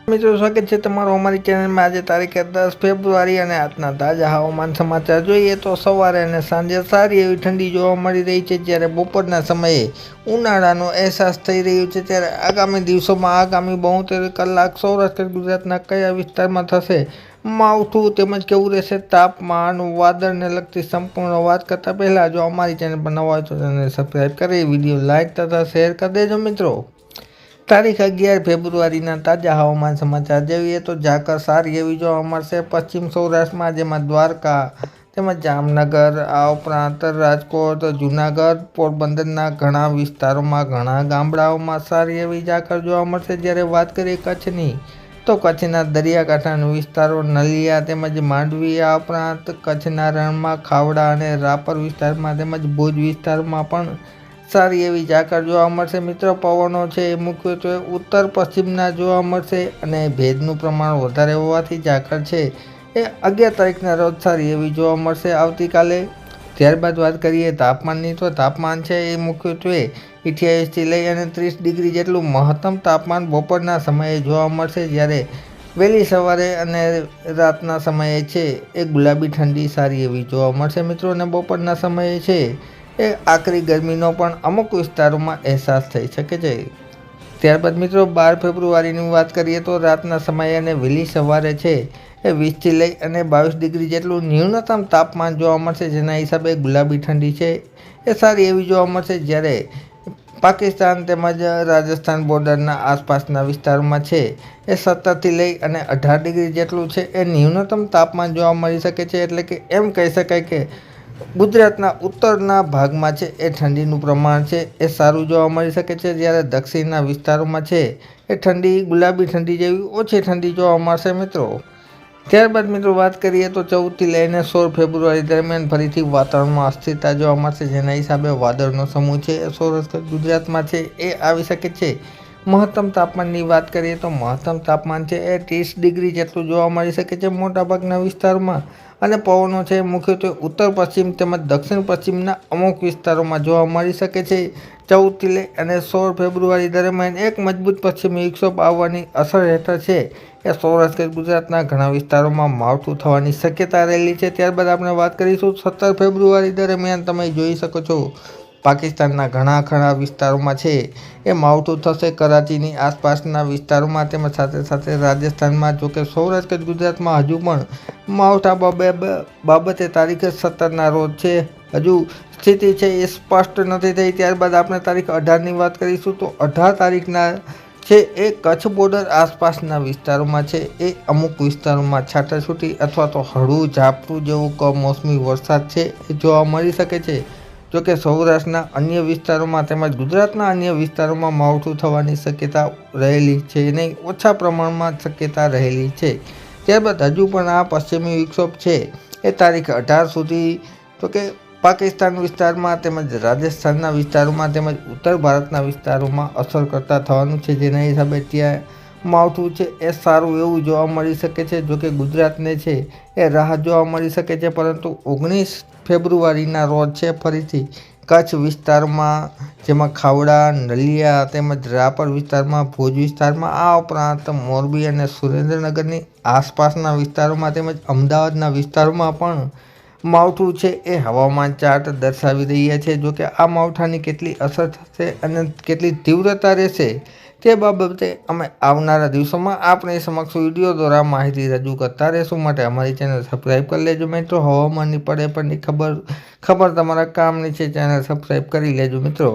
મિત્રો સ્વાગત છે તમારું અમારી ચેનલમાં। આજે તારીખ 10 ફેબ્રુઆરી અને આજના તાજા હવામાન સમાચાર જોઈએ તો સવારે અને સાંજે સારી એવી ઠંડી જોવા મળી રહી છે, જ્યારે બપોરના સમયે ઉનાળાનો અહેસાસ થઈ રહ્યો છે। ત્યારે આગામી દિવસોમાં આગામી 72 કલાક સૌરાષ્ટ્ર ગુજરાતના કયા વિસ્તારમાં થશે માવઠું તેમજ કેવું રહેશે તાપમાન વાદળને લગતી સંપૂર્ણ વાત કરતાં પહેલાં જો અમારી ચેનલ પર નવા હોય તો ચેનલને સબસ્ક્રાઈબ કરી વિડીયો લાઇક તથા શેર કરી દેજો મિત્રો। તારીખ 11 ફેબ્રુઆરીના તાજા હવામાન સમાચાર જોઈએ તો ઝાકળ સારી એવી જોવા મળશે પશ્ચિમ સૌરાષ્ટ્રમાં, જેમાં દ્વારકા તેમજ જામનગર, આ ઉપરાંત રાજકોટ, જૂનાગઢ, પોરબંદરના ઘણા વિસ્તારોમાં ઘણા ગામડાઓમાં સારી એવી ઝાકળ જોવા મળશે। જ્યારે વાત કરીએ કચ્છની તો કચ્છના દરિયાકાંઠાના વિસ્તારો નલિયા તેમજ માંડવી, આ ઉપરાંત કચ્છના રણમાં, ખાવડા અને રાપર વિસ્તારમાં તેમજ ભુજ વિસ્તારમાં પણ સારી એવી ઝાકળ જોવા મળશે। મિત્રો પવનો છે એ મુખ્યત્વે ઉત્તર પશ્ચિમના જોવા મળશે અને ભેજનું પ્રમાણ વધારે હોવાથી ઝાકળ છે એ 11 તારીખના રોજ સારી એવી જોવા મળશે આવતીકાલે। ત્યારબાદ વાત કરીએ તાપમાનની તો તાપમાન છે એ મુખ્યત્વે 28થી લઈ અને 30 ડિગ્રી જેટલું મહત્તમ તાપમાન બપોરના સમયે જોવા મળશે, જ્યારે વહેલી સવારે અને રાતના સમયે છે એ ગુલાબી ઠંડી સારી એવી જોવા મળશે મિત્રો। અને બપોરના સમયે છે એ આકરી ગરમીનો પણ અમુક વિસ્તારોમાં અહેસાસ થઈ શકે છે। ત્યારબાદ મિત્રો 12 ફેબ્રુઆરીની વાત કરીએ તો રાતના સમયે અને વહેલી સવારે છે એ 20થી લઈ અને 22 ડિગ્રી જેટલું ન્યૂનતમ તાપમાન જોવા મળશે, જેના હિસાબે ગુલાબી ઠંડી છે એ સારી એવી જોવા મળશે। જ્યારે પાકિસ્તાન તેમજ રાજસ્થાન બોર્ડરના આસપાસના વિસ્તારોમાં છે એ 17થી લઈ અને 18 ડિગ્રી જેટલું છે એ ન્યૂનતમ તાપમાન જોવા મળી શકે છે। એટલે કે એમ કહી શકાય કે ગુજરાતના ઉત્તરના ભાગમાં છે એ ઠંડીનું પ્રમાણ છે એ સારું જોવા મળી શકે છે, જ્યારે દક્ષિણના વિસ્તારોમાં છે એ ઠંડી ગુલાબી ઠંડી જેવી ઓછી ઠંડી જોવા મળશે મિત્રો। ત્યારબાદ મિત્રો વાત કરીએ તો 14થી લઈને 16 ફેબ્રુઆરી દરમિયાન ફરીથી વાતાવરણમાં અસ્થિરતા જોવા મળશે, જેના હિસાબે વાદળનો સમૂહ છે એ સૌરાષ્ટ્ર ગુજરાતમાં છે એ આવી શકે છે। મહત્તમ તાપમાનની વાત કરીએ તો મહત્તમ તાપમાન છે એ 30 ડિગ્રી જેટલું જોવા મળી શકે છે મોટાભાગના વિસ્તારોમાં, અને પવનો છે મુખ્યત્વે ઉત્તર પશ્ચિમ તેમજ દક્ષિણ પશ્ચિમના અમુક વિસ્તારોમાં જોવા મળી શકે છે। 14થી લઈ અને 16 ફેબ્રુઆરી દરમિયાન એક મજબૂત પશ્ચિમી વિક્ષોભ આવવાની અસર હેઠળ છે એ સૌરાષ્ટ્ર ગુજરાતના ઘણા વિસ્તારોમાં માવઠું થવાની શક્યતા રહેલી છે। ત્યારબાદ આપણે વાત કરીશું 17 ફેબ્રુઆરી દરમિયાન તમે જોઈ શકો છો પાકિસ્તાનના ઘણા વિસ્તારોમાં છે એ માવઠું થશે, કરાચીની આસપાસના વિસ્તારોમાં તેમજ સાથે સાથે રાજસ્થાનમાં। જોકે સૌરાષ્ટ્ર ગુજરાતમાં હજુ પણ માવઠા બાબતે તારીખ 17ના રોજ છે હજુ સ્થિતિ છે એ સ્પષ્ટ નથી થઈ। ત્યારબાદ આપણે તારીખ 18ની વાત કરીશું તો 18 તારીખના છે એ કચ્છ બોર્ડર આસપાસના વિસ્તારોમાં છે એ અમુક વિસ્તારોમાં છાટાછૂટી અથવા તો હળવું ઝાપટું જેવું કમોસમી વરસાદ છે એ જોવા મળી શકે છે। જોકે સૌરાષ્ટ્રના અન્ય વિસ્તારોમાં તેમજ ગુજરાતના અન્ય વિસ્તારોમાં માવઠું થવાની શક્યતા રહેલી છે નહીં, ઓછા પ્રમાણમાં શક્યતા રહેલી છે। ત્યારબાદ હજુ પણ આ પશ્ચિમી વિક્ષોભ છે એ તારીખ 18 સુધી તો કે પાકિસ્તાન વિસ્તારમાં તેમજ રાજસ્થાનના વિસ્તારોમાં તેમજ ઉત્તર ભારતના વિસ્તારોમાં અસર કરતા થવાનું છે, જેના હિસાબે ત્યાં માવઠું છે એ સારું એવું જોવા મળી શકે છે। જોકે ગુજરાતને છે એ રાહત જોવા મળી શકે છે, પરંતુ 19 ફેબ્રુઆરીના રોજ છે ફરીથી કચ્છ વિસ્તારમાં, જેમાં ખાવડા, નલિયા તેમજ રાપર વિસ્તારમાં, ભુજ વિસ્તારમાં, આ ઉપરાંત મોરબી અને સુરેન્દ્રનગરની આસપાસના વિસ્તારોમાં તેમજ અમદાવાદના વિસ્તારોમાં પણ માવઠું છે એ હવામાન ચાર્ટ દર્શાવી રહ્યા છે। જોકે આ માવઠાની કેટલી અસર થશે અને કેટલી તીવ્રતા રહેશે તે બાબતે અમે આવનારા દિવસોમાં આપણી સમક્ષ વિડીયો દ્વારા માહિતી રજૂ કરતા રહેશું। માટે અમારી ચેનલ સબસ્ક્રાઈબ કરી લેજો મિત્રો। હવામાનની પડે પડની ખબર તમારા કામની છે, ચેનલ સબસ્ક્રાઈબ કરી લેજો મિત્રો।